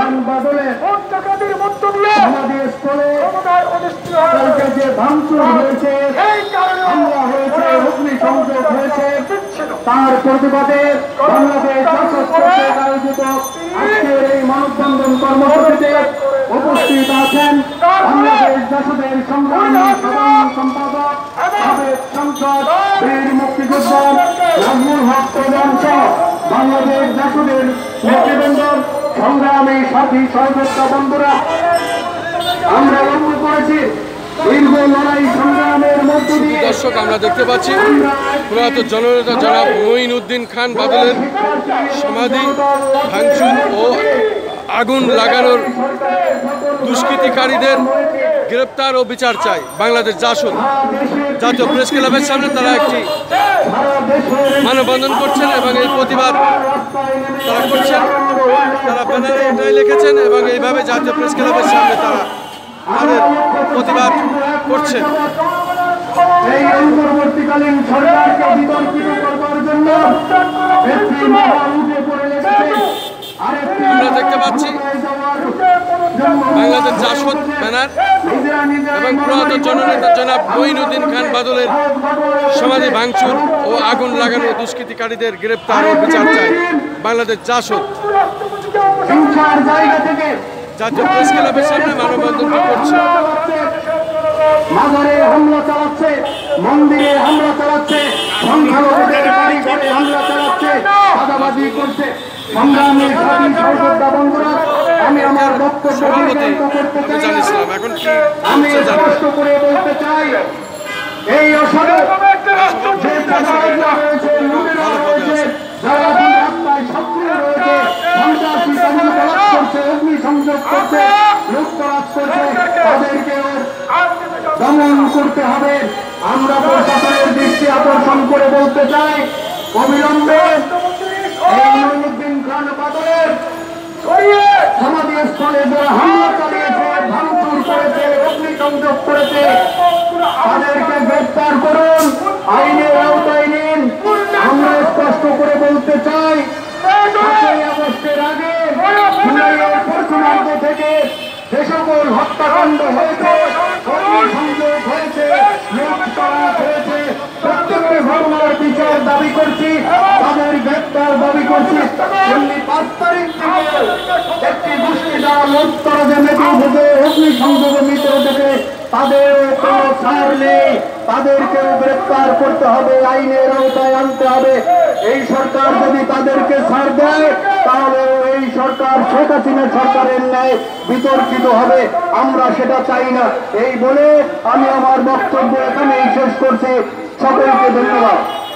খান বাদলের সমাধিস্থলে কালকে যে ভাঙচুর হয়েছে, হামলা হয়েছে, অগ্নিসংযোগ হয়েছে, তার প্রতিবাদে বাংলাদেশ জাসদ কর্তৃক আয়োজিত আজকের এই মানববন্ধন কর্মসূচিতে উপস্থিত আছেন বাংলাদেশ জাসদের সংগ্রামী সাধারণ সম্পাদক, সাবেক সাংসদ, বীর মুক্তিযোদ্ধা নাজমুল হক প্রধান সহ বাংলাদেশ জাসদের নেতৃবৃন্দ, সংগ্রামী সাথী সহযোদ্ধা বন্ধুরা। আমরা লক্ষ্য করেছি দীর্ঘ লড়াই সংগ্রামের মধ্য দিয়ে দর্শক আমরা দেখতে পাচ্ছি প্রয়াত জননেতা জনাব মঈনুদ্দিন খান বাদলের সমাধি ভাঙচুর ও আগুন লাগানোর দুষ্কৃতিকারীদের গ্রেপ্তার ও বিচার চাই বাংলাদেশ জাসদ। জাতীয় প্রেস ক্লাবের সামনে তারা একটি মানববন্ধন করছেন এবং এই প্রতিবাদ তারা করছেন। তারা ব্যানারে এটাই লিখেছেন এবং এইভাবে জাতীয় প্রেস ক্লাবের সামনে তারা তাদের প্রতিবাদ করছেন। এই অন্তর্বর্তীকালীন সরকারকে বিতর্কিত করবার জন্য আমরা দেখতে পাচ্ছি বাংলাদেশ জাসদ ব্যানার এবং প্রয়াত জননেতা জনাব মঈনুদ্দিন খান বাদলের সমাধি ভাঙচুর ও আগুন লাগানো দুষ্কৃতিকারীদের গ্রেপ্তার ও বিচার চাই বাংলাদেশ জাসদ। জাতীয় প্রেস ক্লাবের সামনে মানববন্ধনটি করছে। মাজারে হামলা চালাচ্ছে, মন্দিরে হামলা চালাচ্ছে, সংখ্যালঘুদের বাড়ি ঘরে হামলা চালাচ্ছে, চাঁদাবাজি করছে। সংগ্রামী সাথী সহযোদ্ধা বন্ধুরা, আমি আমার বক্তব্য করতে চাই, আমি স্পষ্ট করে বলতে চাই, এই অসড়ক যে রয়েছে, লুটেরা রয়েছে, যারা রাস্তায় সক্রিয় রয়েছে, সন্ত্রাসী কার্যকলাপ করছে, অগ্নিসংযোগ করছে, লুটতরাজ করছে, তাদেরকেও দমন করতে হবে। আমরা প্রশাসনের দৃষ্টি আকর্ষণ করে বলতে চাই, অবিলম্বে মঈনুদ্দিন খান বাদলের সমাধিস্থলে যারা হামলা চালিয়েছে, ভাঙচুর করেছে, অগ্নিসংযোগ করেছে, তাদেরকে গ্রেপ্তার করুন, আইনের আওতায় নিন। আমরা স্পষ্ট করে বলতে চাই, 5ই আগস্টের আগে জুলাইয়ের প্রথমার্ধ থেকে যে সকল হত্যাকাণ্ড হয়েছে, সংযোগ হয়েছে, লুটতরাজ হয়েছে, প্রত্যেকটি ঘটনার বিচার দাবি করছি, তাদের গ্রেপ্তার দাবি করছি। 5 তারিখ থেকে একটি গোষ্ঠী যারা লুটতরাজে মেতে উঠেছে, অগ্নিসংযোগে মেতে উঠেছে, তাদের কোনো ছাড় নেই, তাদেরকেও গ্রেপ্তার করতে হবে, আইনের আওতায় আনতে হবে। এই সরকার যদি তাদেরকে ছাড় দেয়, তাহলে এই সরকার শেখ হাসিনা সরকারের ন্যায় বিতর্কিত হবে। আমরা সেটা চাই না। এই বলে আমি আমার বক্তব্য এখানেই শেষ করছি। সকলকে ধন্যবাদ।